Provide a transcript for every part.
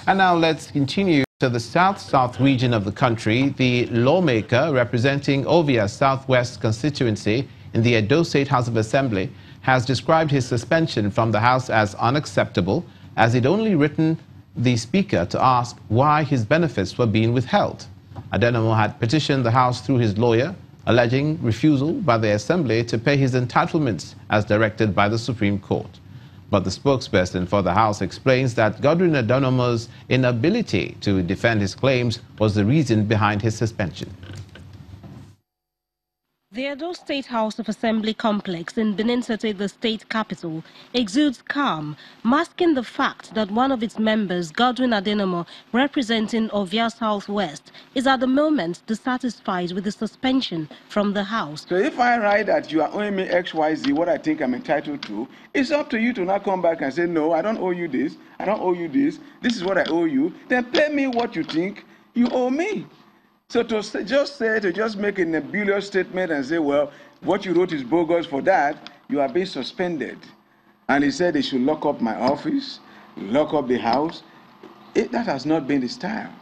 And now let's continue to the south region of the country. The lawmaker representing Ovia's southwest constituency in the Edo State House of Assembly has described his suspension from the House as unacceptable, as he'd only written the Speaker to ask why his benefits were being withheld. Adenoma had petitioned the House through his lawyer, alleging refusal by the Assembly to pay his entitlements as directed by the Supreme Court. But the spokesperson for the House explains that Godwin Adeomo's inability to defend his claims was the reason behind his suspension. The Edo State House of Assembly complex in Benin City, the state capital, exudes calm, masking the fact that one of its members, Godwin Adeomo, representing Ovia Southwest, is at the moment dissatisfied with the suspension from the House. So if I write that you are owing me XYZ, what I think I'm entitled to, it's up to you to not come back and say, no, I don't owe you this, I don't owe you this, this is what I owe you. Then pay me what you think you owe me. So to just make a nebulous statement and say, well, what you wrote is bogus, for that, you are being suspended. And he said they should lock up my office, lock up the House. That has not been the style.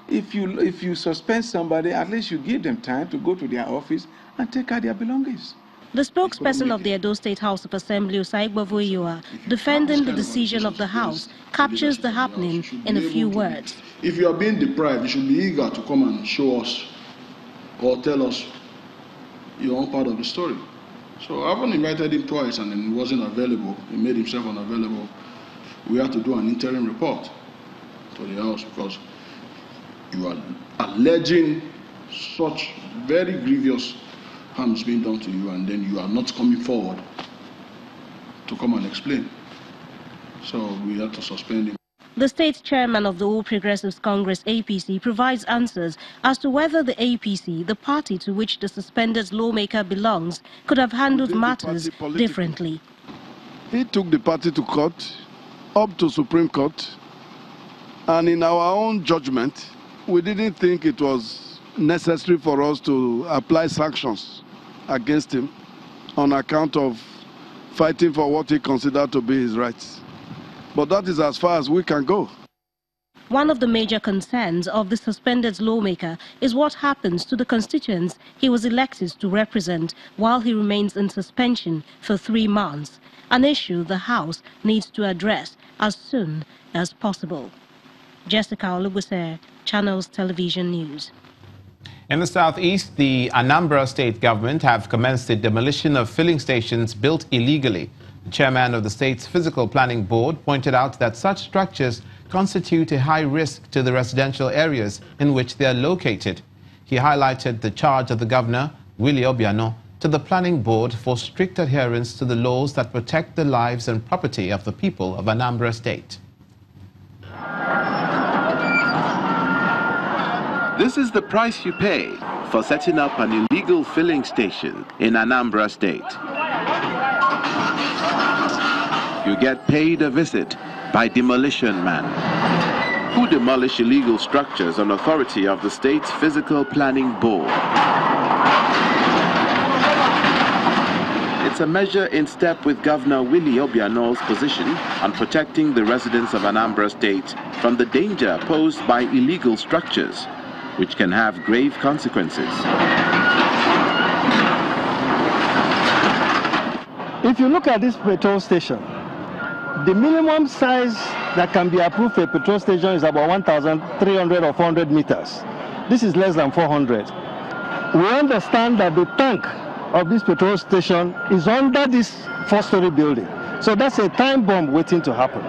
If you suspend somebody, at least you give them time to go to their office and take out their belongings. The spokesperson of the Edo State House of Assembly, Osaigbovoyoa, defending the decision of the House, captures the happening in a few words. If you are being deprived, you should be eager to come and show us or tell us your own part of the story. So I haven't invited him twice and then he wasn't available. He made himself unavailable. We had to do an interim report to the House because you are alleging such very grievous harms being done to you, and then you are not coming forward to come and explain. So we had to suspend him. The state chairman of the All Progressives Congress, APC, provides answers as to whether the APC, the party to which the suspended lawmaker belongs, could have handled matters differently. He took the party to court, up to Supreme Court, and in our own judgment, we didn't think it was necessary for us to apply sanctions against him on account of fighting for what he considered to be his rights. But that is as far as we can go. One of the major concerns of the suspended lawmaker is what happens to the constituents he was elected to represent while he remains in suspension for 3 months, an issue the House needs to address as soon as possible. Jessica Olubuse, Channels Television News. In the southeast, the Anambra state government have commenced the demolition of filling stations built illegally. The chairman of the state's physical planning board pointed out that such structures constitute a high risk to the residential areas in which they are located. He highlighted the charge of the governor, Willie Obiano, to the planning board for strict adherence to the laws that protect the lives and property of the people of Anambra state. This is the price you pay for setting up an illegal filling station in Anambra State. You get paid a visit by demolition man, who demolish illegal structures on authority of the state's physical planning board. It's a measure in step with Governor Willie Obiano's position on protecting the residents of Anambra State from the danger posed by illegal structures, which can have grave consequences. If you look at this petrol station, the minimum size that can be approved for a petrol station is about 1,300 or 400 meters. This is less than 400. We understand that the tank of this petrol station is under this 4-story building. So that's a time bomb waiting to happen.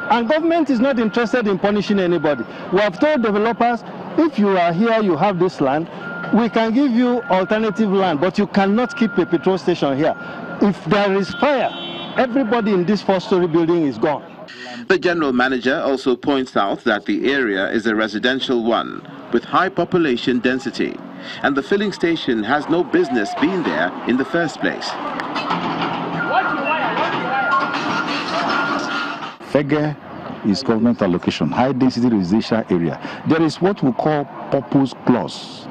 And government is not interested in punishing anybody. We have told developers, if you are here, you have this land, we can give you alternative land, but you cannot keep a petrol station here. If there is fire, everybody in this 4-story building is gone. The general manager also points out that the area is a residential one with high population density, and the filling station has no business being there in the first place. Fegge is government allocation, high density residential area. There is what we call purpose clause,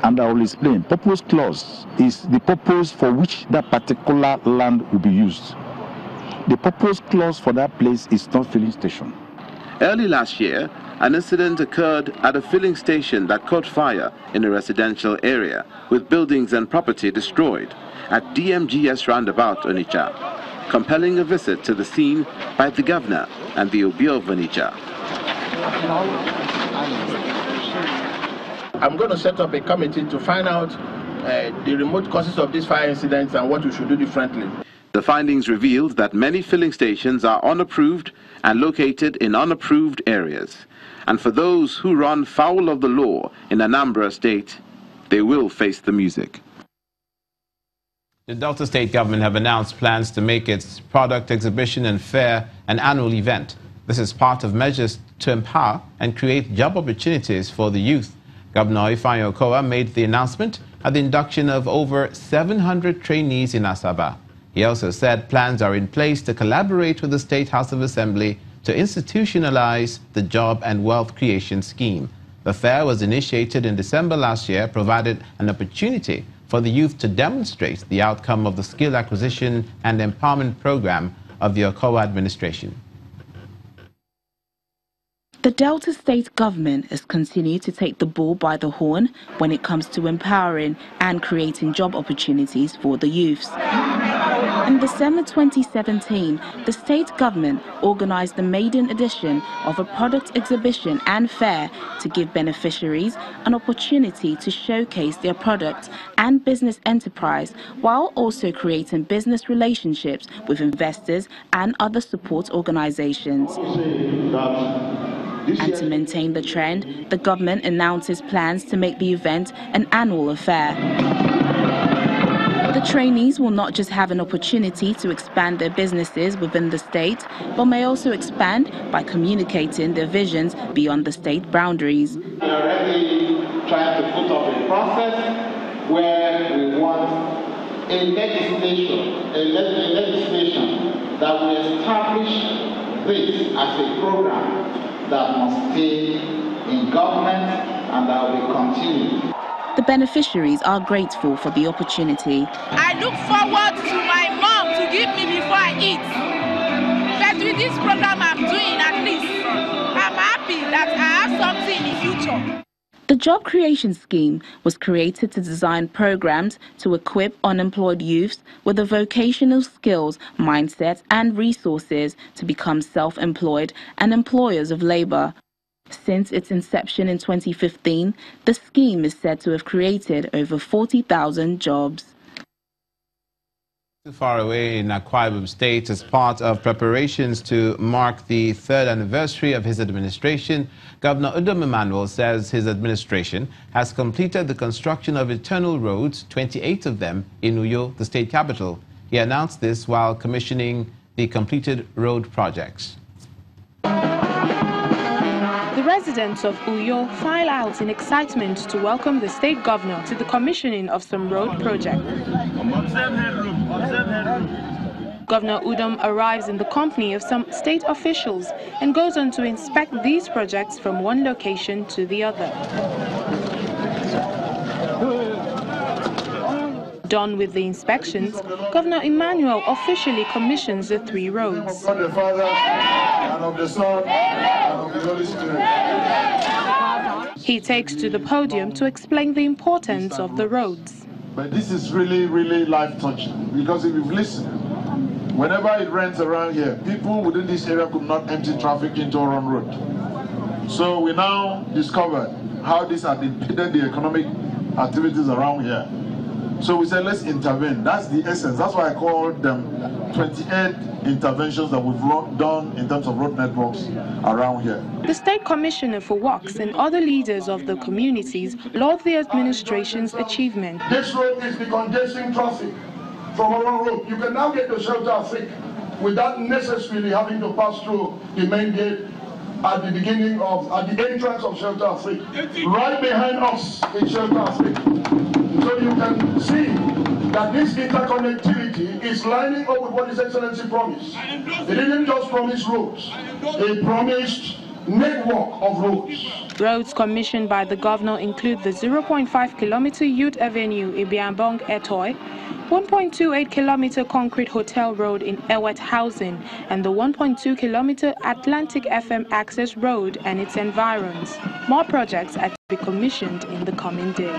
and I will explain. Purpose clause is the purpose for which that particular land will be used. The purpose clause for that place is not filling station. Early last year, an incident occurred at a filling station that caught fire in a residential area, with buildings and property destroyed at DMGS roundabout Onitsha, compelling a visit to the scene by the governor and the Obi of Onitsha. I'm going to set up a committee to find out the remote causes of these fire incidents and what we should do differently. The findings revealed that many filling stations are unapproved and located in unapproved areas. And for those who run foul of the law in Anambra State, they will face the music. The Delta State government have announced plans to make its product exhibition and fair an annual event. This is part of measures to empower and create job opportunities for the youth. Governor Ifeanyi Okowa made the announcement at the induction of over 700 trainees in Asaba. He also said plans are in place to collaborate with the State House of Assembly to institutionalize the Job and Wealth Creation Scheme. The fair was initiated in December last year, provided an opportunity for the youth to demonstrate the outcome of the skill acquisition and empowerment program of the Okowa administration. The Delta State government has continued to take the bull by the horn when it comes to empowering and creating job opportunities for the youths. In December 2017, the state government organized the maiden edition of a product exhibition and fair to give beneficiaries an opportunity to showcase their products and business enterprise while also creating business relationships with investors and other support organizations. And to maintain the trend, the government announces plans to make the event an annual affair. The trainees will not just have an opportunity to expand their businesses within the state, but may also expand by communicating their visions beyond the state boundaries. We are already trying to put up a process where we want a legislation that will establish this as a program that must stay in government and that will continue. The beneficiaries are grateful for the opportunity. I look forward to my mom to give me before I eat. But with this program I'm doing, at least, I'm happy that I have something in the future. The Job Creation Scheme was created to design programs to equip unemployed youths with the vocational skills, mindset, and resources to become self-employed and employers of labor. Since its inception in 2015, the scheme is said to have created over 40,000 jobs. Too far away in Akwa Ibom State, as part of preparations to mark the third anniversary of his administration, Governor Udom Emmanuel says his administration has completed the construction of internal roads, 28 of them in Uyo, the state capital. He announced this while commissioning the completed road projects. The residents of Uyo file out in excitement to welcome the state governor to the commissioning of some road projects. Governor Udom arrives in the company of some state officials and goes on to inspect these projects from one location to the other. Done with the inspections, Governor Emmanuel officially commissions the 3 roads. Of the Father, and of the Son, and of the Holy Spirit. He takes to the podium to explain the importance of the roads. But this is really, really life-touching, because if you've listened, whenever it rains around here, people within this area could not empty traffic into Oron Road. So we now discovered how this had impeded the economic activities around here. So we said, let's intervene. That's the essence. That's why I called them 28 interventions that we've done in terms of road networks around here. The State Commissioner for Works and other leaders of the communities laud the administration's achievement. This road is decongesting traffic from Oron Road. You can now get to Shelter Africa without necessarily having to pass through the main gate at the beginning of, at the entrance of Shelter Africa. Right behind us is Shelter Africa. So you can see that this interconnectivity is lining up with what His Excellency promised. He didn't just promise roads. He promised network of roads. Roads commissioned by the governor include the 0.5-kilometer Youth Avenue Ibiambong Etoy, 1.28-kilometer concrete hotel road in Ewet Housing, and the 1.2-kilometer Atlantic FM access road and its environs. More projects are to be commissioned in the coming days.